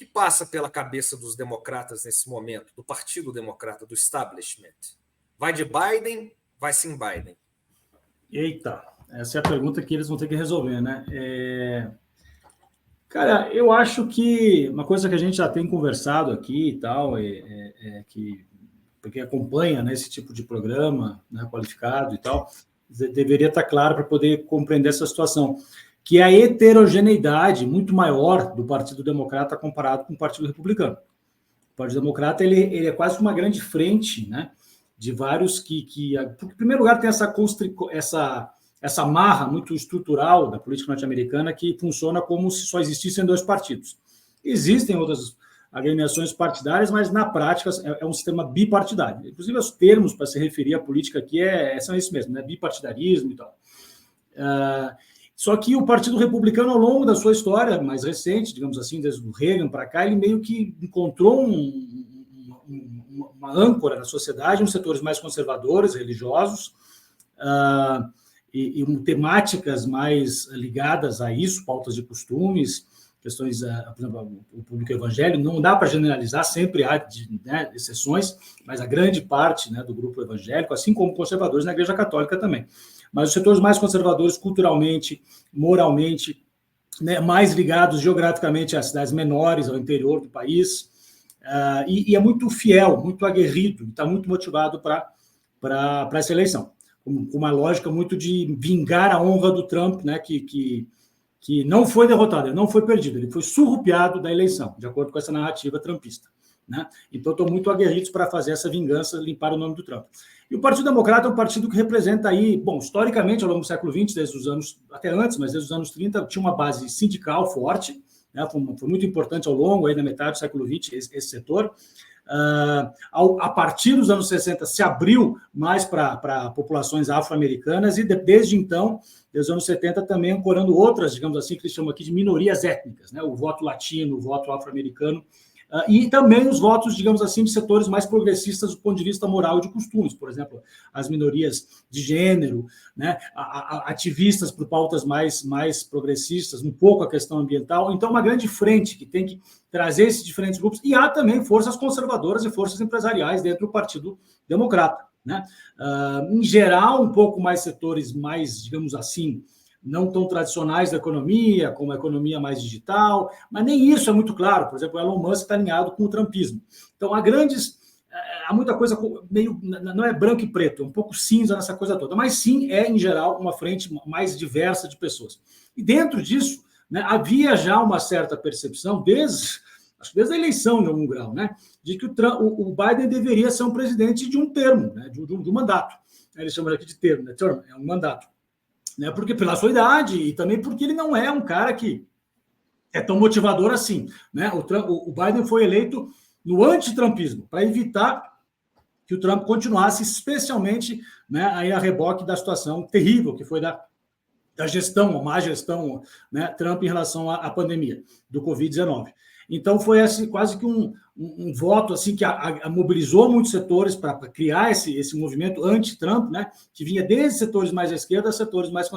que passa pela cabeça dos democratas nesse momento, do Partido Democrata, do establishment? Vai de Biden, vai sem Biden? Eita, essa é a pergunta que eles vão ter que resolver, né? Cara, eu acho que uma coisa que a gente já tem conversado aqui e tal, que porque acompanha, né, esse tipo de programa, né, qualificado e tal, deveria estar claro para poder compreender essa situação, que é a heterogeneidade muito maior do Partido Democrata comparado com o Partido Republicano. O Partido Democrata ele é quase uma grande frente, né, de vários porque, em primeiro lugar, tem essa amarra muito estrutural da política norte-americana que funciona como se só existissem dois partidos. Existem outras agremiações partidárias, mas na prática é um sistema bipartidário. Inclusive, os termos para se referir à política aqui são esses mesmo, né? Bipartidarismo e tal. Só que o Partido Republicano, ao longo da sua história mais recente, digamos assim, desde o Reagan para cá, ele meio que encontrou uma âncora na sociedade, uns setores mais conservadores, religiosos, e temáticas mais ligadas a isso, pautas de costumes, questões, por exemplo, o público evangélico, não dá para generalizar, sempre há exceções, mas a grande parte, né, do grupo evangélico, assim como conservadores na Igreja Católica também. Mas os setores mais conservadores, culturalmente, moralmente, né, mais ligados geograficamente às cidades menores, ao interior do país, e é muito fiel, muito aguerrido, está muito motivado para essa eleição, com uma lógica muito de vingar a honra do Trump, né, que não foi derrotado, ele não foi perdido, ele foi surrupiado da eleição, de acordo com essa narrativa trumpista, né? Então, estão muito aguerridos para fazer essa vingança, limpar o nome do Trump. E o Partido Democrata é um partido que representa aí, bom, historicamente, ao longo do século XX, desde os anos, até antes, mas desde os anos 30, tinha uma base sindical forte, né? Foi muito importante ao longo, aí na metade do século XX, esse setor. A partir dos anos 60, se abriu mais para populações afro-americanas e desde então, desde os anos 70, também ancorando outras, digamos assim, que eles chamam aqui de minorias étnicas, né? O voto latino, o voto afro-americano, e também os votos, digamos assim, de setores mais progressistas do ponto de vista moral e de costumes, por exemplo, as minorias de gênero, né? Ativistas por pautas mais progressistas, um pouco a questão ambiental. Então, uma grande frente que tem que trazer esses diferentes grupos, e há também forças conservadoras e forças empresariais dentro do Partido Democrata, né? Em geral, um pouco mais setores mais, digamos assim, não tão tradicionais da economia, como a economia mais digital, mas nem isso é muito claro. Por exemplo, o Elon Musk está alinhado com o trumpismo. Então, há muita coisa meio, não é branco e preto, é um pouco cinza nessa coisa toda, mas sim é, em geral, uma frente mais diversa de pessoas. E dentro disso, né, havia já uma certa percepção, desde a eleição, em algum grau, né, de que o Biden deveria ser um presidente de um termo, né, de um mandato. Eles chamam aqui de termo, né, term, é um mandato. Né, porque pela sua idade e também porque ele não é um cara que é tão motivador assim, né? O Biden foi eleito no antitrumpismo para evitar que o Trump continuasse, especialmente, né, aí a reboque da situação terrível que foi da gestão, a má gestão, né, Trump em relação à pandemia do Covid-19. Então, foi quase que um voto assim, que mobilizou muitos setores para criar esse movimento anti-Trump, né, que vinha desde setores mais à esquerda a setores mais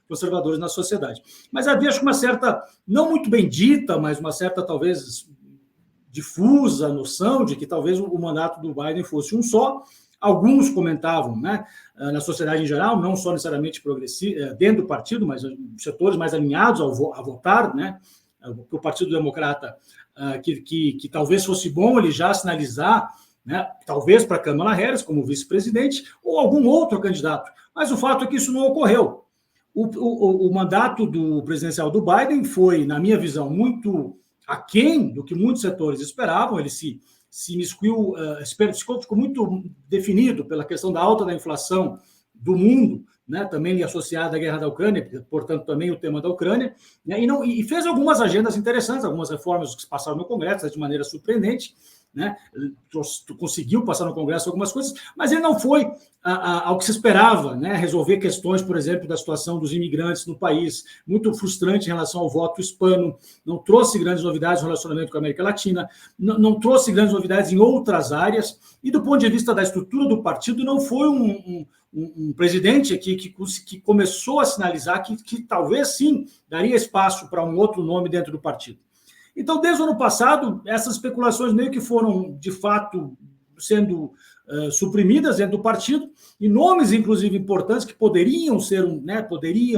conservadores na sociedade. Mas havia, acho que uma certa, não muito bendita, mas uma certa, talvez, difusa noção de que talvez o mandato do Biden fosse um só. Alguns comentavam, né, na sociedade em geral, não só necessariamente dentro do partido, mas setores mais alinhados a votar, né, para o Partido Democrata, que talvez fosse bom ele já sinalizar, né, talvez para Kamala Harris como vice-presidente ou algum outro candidato. Mas o fato é que isso não ocorreu. O mandato do presidencial do Biden foi, na minha visão, muito aquém do que muitos setores esperavam. Ele se imiscuiu, ficou muito definido pela questão da alta da inflação do mundo, né, também associada à guerra da Ucrânia, portanto, também o tema da Ucrânia, né, e fez algumas agendas interessantes, algumas reformas que passaram no Congresso de maneira surpreendente, né, conseguiu passar no Congresso algumas coisas, mas ele não foi ao que se esperava, né, resolver questões, por exemplo, da situação dos imigrantes no país, muito frustrante em relação ao voto hispano, não trouxe grandes novidades no relacionamento com a América Latina, não trouxe grandes novidades em outras áreas, e do ponto de vista da estrutura do partido, não foi um presidente que começou a sinalizar que talvez sim daria espaço para um outro nome dentro do partido. Então, desde o ano passado, essas especulações meio que foram, de fato, sendo suprimidas dentro do partido, e nomes, inclusive, importantes que poderiam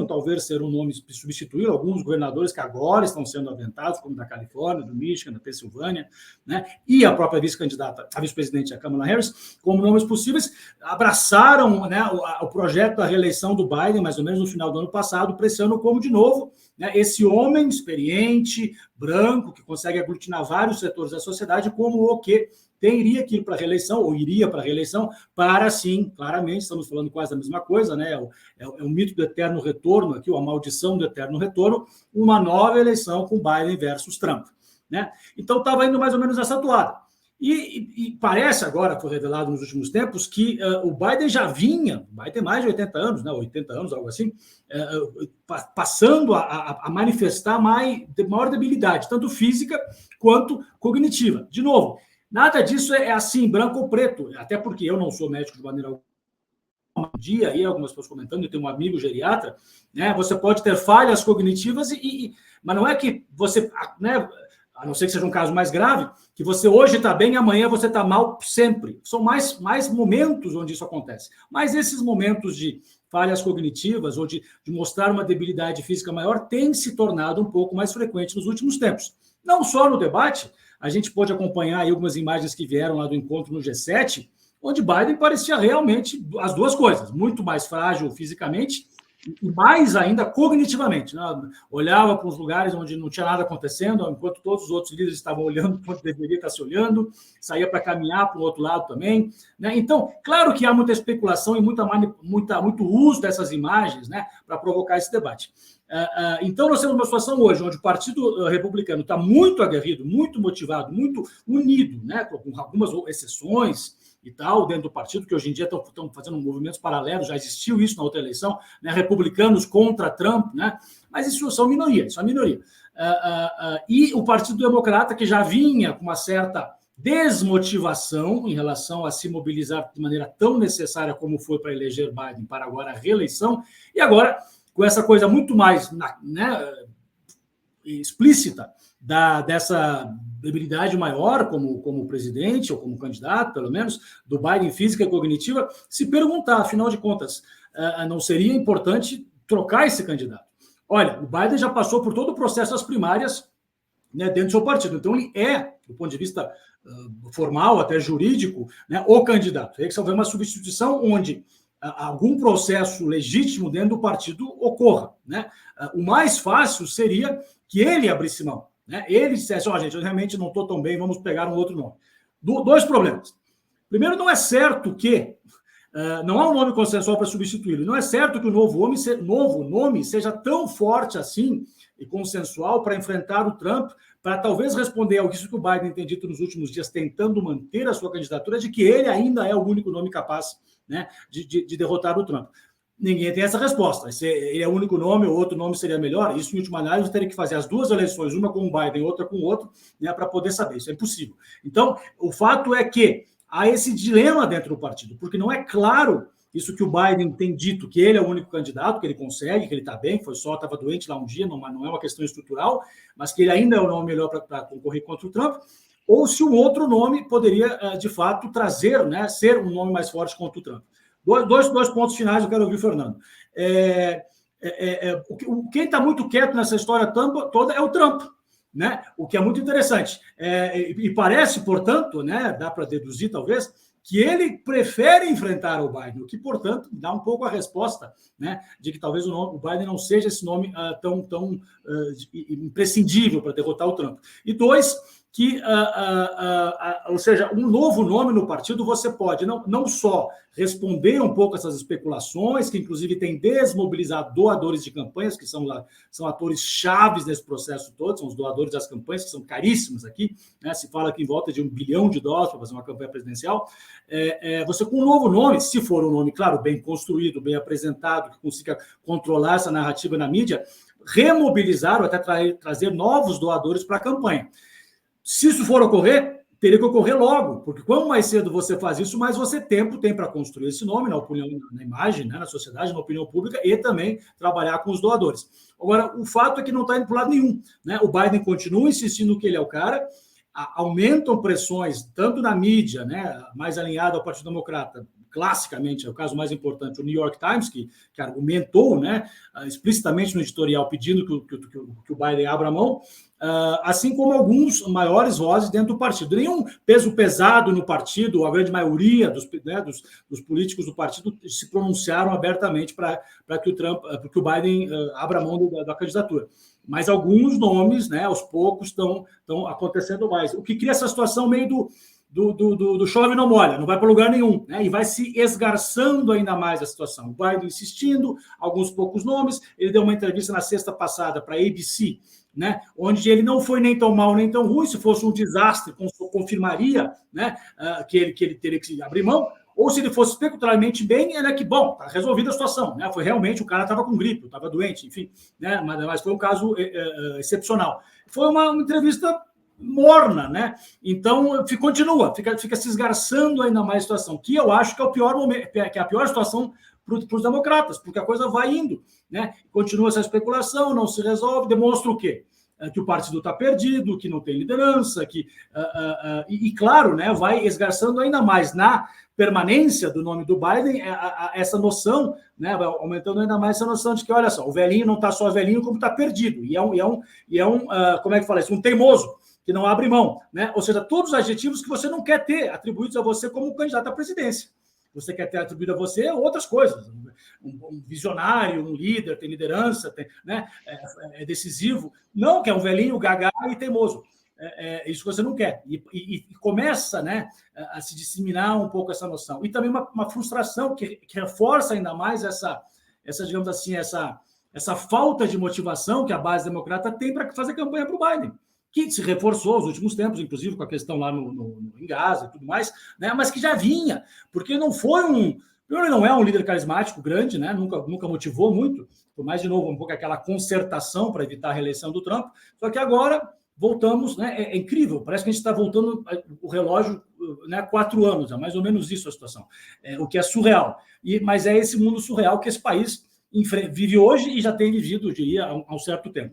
talvez ser um nome substituir alguns governadores que agora estão sendo aventados, como da Califórnia, do Michigan, da Pensilvânia, né, e a própria vice-candidata, a vice-presidente, a Kamala Harris, como nomes possíveis, abraçaram, né, o projeto da reeleição do Biden, mais ou menos no final do ano passado, para esse ano como, de novo, né, esse homem experiente, branco, que consegue aglutinar vários setores da sociedade, como o que iria aqui para a reeleição, ou iria para a reeleição, para sim, claramente, estamos falando quase da mesma coisa, né? É o mito do eterno retorno, aqui, a maldição do eterno retorno, uma nova eleição com Biden versus Trump, né? Então, estava indo mais ou menos essa toada. E parece agora, foi revelado nos últimos tempos, que o Biden já vinha, Biden tem mais de 80 anos, né, 80 anos, algo assim, passando a manifestar maior debilidade, tanto física quanto cognitiva. De novo, nada disso é assim, branco ou preto, até porque eu não sou médico de maneira alguma. Um dia, aí algumas pessoas comentando, eu tenho um amigo geriatra, né, você pode ter falhas cognitivas, mas não é que você, né, a não ser que seja um caso mais grave, que você hoje está bem e amanhã você está mal sempre. São mais momentos onde isso acontece. Mas esses momentos de falhas cognitivas ou de mostrar uma debilidade física maior têm se tornado um pouco mais frequente nos últimos tempos. Não só no debate, a gente pode acompanhar aí algumas imagens que vieram lá do encontro no G7, onde Biden parecia realmente as duas coisas, muito mais frágil fisicamente e mais ainda cognitivamente, né? Olhava para os lugares onde não tinha nada acontecendo, enquanto todos os outros líderes estavam olhando quando deveria estar se olhando, saía para caminhar para o outro lado também, né? Então, claro que há muita especulação e muito uso dessas imagens, né, para provocar esse debate. Então, nós temos uma situação hoje onde o Partido Republicano está muito aguerrido, muito motivado, muito unido, né, com algumas exceções e tal, dentro do partido, que hoje em dia estão fazendo movimentos paralelos, já existiu isso na outra eleição, né, republicanos contra Trump, né, mas isso são minoria, isso é minoria. E o Partido Democrata, que já vinha com uma certa desmotivação em relação a se mobilizar de maneira tão necessária como foi para eleger Biden para agora a reeleição, e agora com essa coisa muito mais, né, explícita dessa debilidade maior como presidente, ou como candidato, pelo menos, do Biden física e cognitiva, se perguntar, afinal de contas, não seria importante trocar esse candidato? Olha, o Biden já passou por todo o processo das primárias, né, dentro do seu partido, então ele é, do ponto de vista formal, até jurídico, né, o candidato. Tem que haver uma substituição onde algum processo legítimo dentro do partido ocorra, né? O mais fácil seria que ele abrisse mão, né? Ele dissesse, gente, eu realmente não estou tão bem, vamos pegar um outro nome. Dois problemas. Primeiro, não é certo que não há um nome consensual para substituí-lo. Não é certo que o novo nome seja tão forte assim e consensual para enfrentar o Trump, para talvez responder ao que o Biden tem dito nos últimos dias, tentando manter a sua candidatura, de que ele ainda é o único nome capaz, né, de derrotar o Trump. Ninguém tem essa resposta. Se ele é o único nome, ou outro nome seria melhor, isso, em última análise, teria que fazer as duas eleições, uma com o Biden e outra com o outro, né, para poder saber. Isso é impossível. Então, o fato é que há esse dilema dentro do partido, porque não é claro isso que o Biden tem dito, que ele é o único candidato, que ele consegue, que ele está bem, estava doente lá um dia, não é uma questão estrutural, mas que ele ainda é o nome melhor para concorrer contra o Trump, ou se um outro nome poderia, de fato, trazer, né, ser um nome mais forte contra o Trump. Dois pontos finais eu quero ouvir, Fernando. Quem está muito quieto nessa história toda é o Trump, né? O que é muito interessante. E parece, portanto, né, dá para deduzir, talvez, que ele prefere enfrentar o Biden, o que, portanto, dá um pouco a resposta, né, de que talvez o Biden não seja esse nome tão imprescindível para derrotar o Trump. E dois, que, ou seja, um novo nome no partido, você pode não só responder um pouco essas especulações, que inclusive tem desmobilizado doadores de campanhas, que são atores chaves nesse processo todo, são os doadores das campanhas, que são caríssimos aqui, né? Se fala aqui em volta de $1 bilhão para fazer uma campanha presidencial. Você, com um novo nome, se for um nome, claro, bem construído, bem apresentado, que consiga controlar essa narrativa na mídia, remobilizar ou até trazer novos doadores para a campanha. Se isso for ocorrer, teria que ocorrer logo, porque quanto mais cedo você faz isso, mais você tempo tem para construir esse nome, na opinião, na imagem, né, na sociedade, na opinião pública, e também trabalhar com os doadores. Agora, o fato é que não está indo para lado nenhum, né? O Biden continua insistindo que ele é o cara, aumentam pressões, tanto na mídia, né, mais alinhada ao Partido Democrata, classicamente, é o caso mais importante, o New York Times, que argumentou, né, explicitamente no editorial pedindo que o Biden abra a mão, assim como alguns maiores vozes dentro do partido. Nenhum peso pesado no partido, a grande maioria dos políticos do partido se pronunciaram abertamente para que o Biden abra a mão da candidatura. Mas alguns nomes, né, aos poucos, estão acontecendo mais. O que cria essa situação meio do chove não molha, não vai para lugar nenhum, né? E vai se esgarçando ainda mais a situação. O Biden insistindo, alguns poucos nomes. Ele deu uma entrevista na sexta passada para a ABC, né, onde ele não foi nem tão mal nem tão ruim. Se fosse um desastre, confirmaria, né, que ele teria que abrir mão. Ou se ele fosse especulativamente bem, é que, bom, está resolvida a situação, né? Foi realmente, o cara estava com gripe, estava doente, enfim, né? Mas foi um caso excepcional. Foi uma entrevista morna, né? Então, continua, fica se esgarçando ainda mais a situação, que eu acho que é o pior momento, que é a pior situação para os democratas, porque a coisa vai indo, né? Continua essa especulação, não se resolve, demonstra o quê? Que o partido está perdido, que não tem liderança, e claro, né, vai esgarçando ainda mais na permanência do nome do Biden, essa noção, né, vai aumentando ainda mais essa noção de que, olha só, o velhinho não está só velhinho, como está perdido, e é um como é que fala isso? Um teimoso, que não abre mão, né? Ou seja, todos os adjetivos que você não quer ter atribuídos a você como candidato à presidência. Você quer ter atribuído a você outras coisas, um visionário, um líder, tem liderança, né? É decisivo. Não, que é um velhinho gaga e teimoso. Isso que você não quer. E começa, né, a se disseminar um pouco essa noção. E também uma frustração que reforça ainda mais essa digamos assim, essa falta de motivação que a base democrata tem para fazer campanha para o Biden, que se reforçou nos últimos tempos, inclusive com a questão lá em Gaza e tudo mais, né? Mas que já vinha, porque não foi primeiro, ele não é um líder carismático grande, né? Nunca motivou muito, por mais, de novo, um pouco aquela concertação para evitar a reeleição do Trump, só que agora voltamos, né? É incrível, parece que a gente está voltando o relógio, né, 4 anos, é mais ou menos isso a situação, o que é surreal. Mas é esse mundo surreal que esse país vive hoje e já tem vivido, eu diria, há um certo tempo.